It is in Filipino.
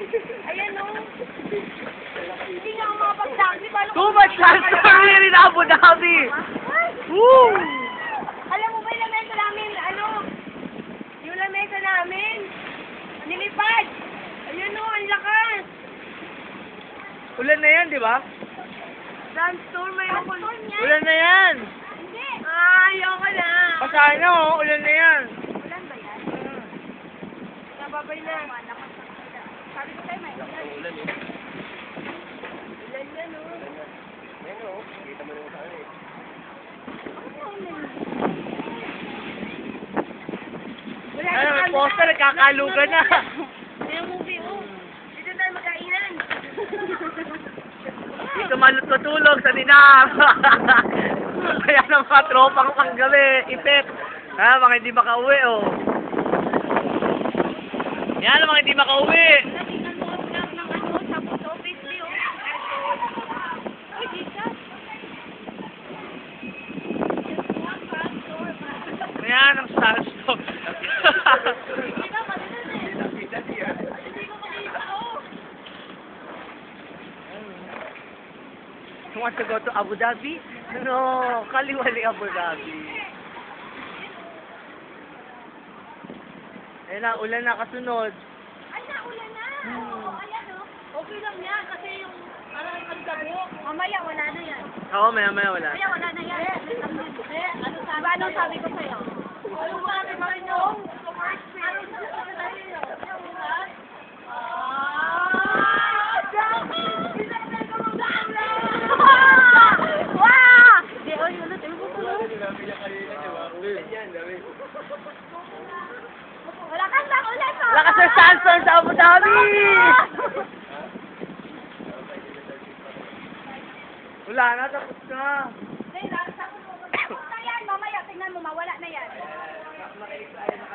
Ayan o. Hindi nga ako makapag-taxi. Too much sandstorm here in Abu Dhabi! Woo! Alam mo ba yung lamesa namin, yung lamesa namin, nilipad. Ayun o, ang lakas. Ulan na yan, di ba? Sandstorm, ayoko. Ulan na yan! Hindi. Ayoko na. Pasana oh, ulan na yan. Ulan ba yan? Nababay na. Sabi ko tayo, may ulan. Ulan eh. Ulan yan o. Yan oh, kita mo naman sa ano eh. Wala Ay, na may poster, nagkakalugan na. Yung movie, dito tayo magkainan. Dito matutulog sa dinam. Kaya ng mga tropang panggabi, ipit. Ha, mga hindi makauwi oh. Yan, mga hindi makauwi. Natingnan mo ang vlog ng sa post office, Leo. Uy, Jesus. Yan, ang sandstorm. Hindi na, malinan eh. Hindi ko makita, You want to go to Abu Dhabi? No, kaliwali Abu Dhabi. Eh na, ulan na kasunod. Ay, naulan na. Ayan, okay lang yan kasi yung parang nagdabo. Mamaya, wala na yan. Oo, maya wala. Mamaya, wala na yan. Ano sabi ko sa'yo? Ano sabi ko sa'yo? Ano sabi ko sa'yo? Lakas na ulan mo! Lakas ng sandstorm sa Abu Dhabi! Wala na, tapos na. Mamaya, tingnan mo, mawala na yan.